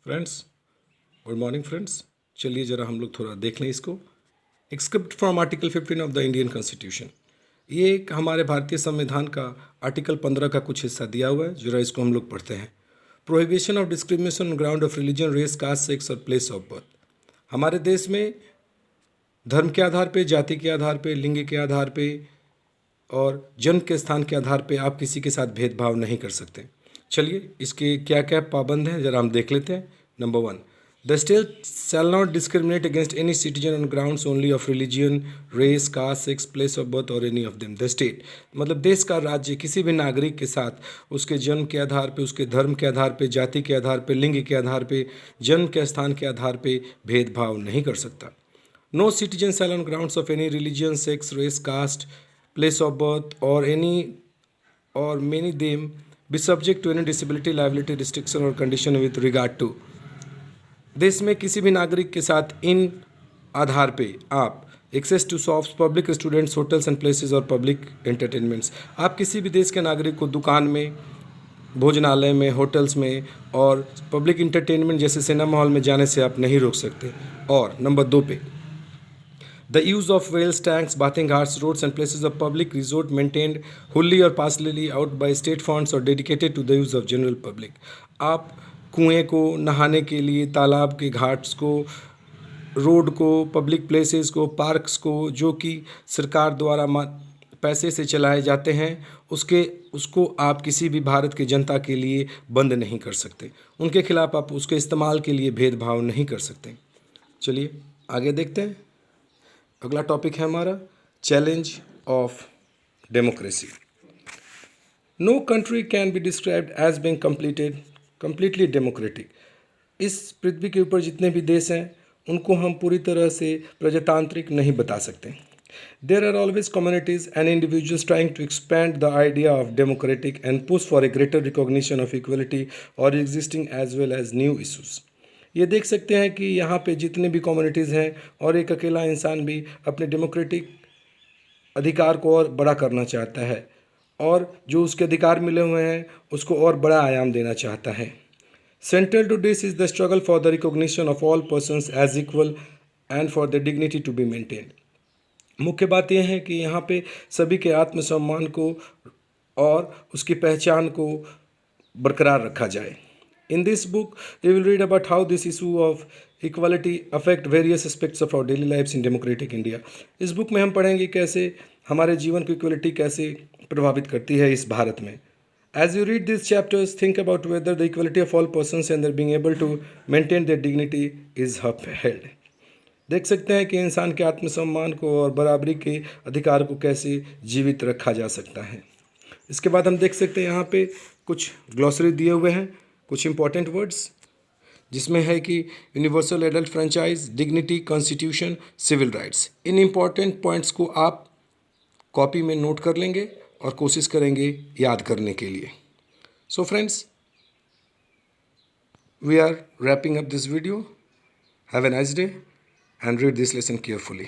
Friends, good morning friends. चलिए ज़रा हम लोग थोड़ा देख लें इसको। Excerpt from article 15 of the Indian constitution. ये एक हमारे भारतीय संविधान का आर्टिकल 15 का कुछ हिस्सा दिया हुआ है, जरा इसको हम लोग पढ़ते हैं। Prohibition of discrimination on ground of religion, race, caste, sex और प्लेस ऑफ बर्थ। हमारे देश में धर्म के आधार पे, जाति के आधार पे, लिंग के आधार पे और जन्म के स्थान के आधार पे आप किसी के साथ भेदभाव नहीं कर सकते। चलिए इसके क्या क्या पाबंद हैं जरा हम देख लेते हैं। Number 1, the state shall not discriminate against any citizen on grounds only of religion, race, caste, sex, place of birth और any of them. The state मतलब देश का राज्य किसी भी नागरिक के साथ उसके जन्म के आधार पे, उसके धर्म के आधार पे, जाति के आधार पे, लिंग के आधार पे, जन्म के स्थान के आधार पे भेदभाव नहीं कर सकता। No citizen shall on grounds of any religion, sex, race, caste, place of birth or many them be subject to any disability, liability, restriction or condition with regard to। देश में किसी भी नागरिक के साथ इन आधार पे आप access to shops, public students, hotels and places और पब्लिक एंटरटेनमेंट्स, आप किसी भी देश के नागरिक को दुकान में, भोजनालय में, होटल्स में और पब्लिक इंटरटेनमेंट जैसे सिनेमा हॉल में जाने से आप नहीं रोक सकते। और नंबर 2 पे the use of wells, tanks, bathing ghats, roads and places of public resort maintained wholly or partially out by state funds or dedicated to the use of general public। आप कुएं को, नहाने के लिए तालाब के घाट्स को, रोड को, पब्लिक प्लेसेस को, पार्क्स को जो कि सरकार द्वारा पैसे से चलाए जाते हैं, उसको आप किसी भी भारत की जनता के लिए बंद नहीं कर सकते। उनके खिलाफ आप उसके इस्तेमाल के लिए भेदभाव नहीं कर सकते। चलिए आगे देखते हैं। अगला टॉपिक है हमारा challenge of democracy. No country can be described as being completely democratic. इस पृथ्वी के ऊपर जितने भी देश हैं उनको हम पूरी तरह से प्रजातांत्रिक नहीं बता सकते। There are always communities and individuals trying to expand the idea of democratic and push for a greater recognition of equality और existing as well as new issues. ये देख सकते हैं कि यहाँ पे जितने भी कम्युनिटीज़ हैं और एक अकेला इंसान भी अपने डेमोक्रेटिक अधिकार को और बड़ा करना चाहता है और जो उसके अधिकार मिले हुए हैं उसको और बड़ा आयाम देना चाहता है। Central to this is the struggle for the recognition of all persons as equal and for the dignity to be maintained. मुख्य बात यह है कि यहाँ पे सभी के आत्मसम्मान को और उसकी पहचान को बरकरार रखा जाए। In this book, you will read about how this issue of equality affect various aspects of our daily lives in democratic India। इस बुक में हम पढ़ेंगे कैसे हमारे जीवन को इक्वलिटी कैसे प्रभावित करती है इस भारत में। As you read these chapters, think about whether the equality of all persons and their being able to maintain their dignity is upheld। देख सकते हैं कि इंसान के आत्मसम्मान को और बराबरी के अधिकार को कैसे जीवित रखा जा सकता है। इसके बाद हम देख सकते हैं यहाँ पे कुछ ग्लॉसरी दिए हुए हैं, कुछ इंपॉर्टेंट वर्ड्स जिसमें है कि universal adult franchise, dignity, constitution, civil rights. इन इंपॉर्टेंट पॉइंट्स को आप कॉपी में नोट कर लेंगे और कोशिश करेंगे याद करने के लिए। So friends, we are wrapping up this video. Have a nice day and read this lesson carefully.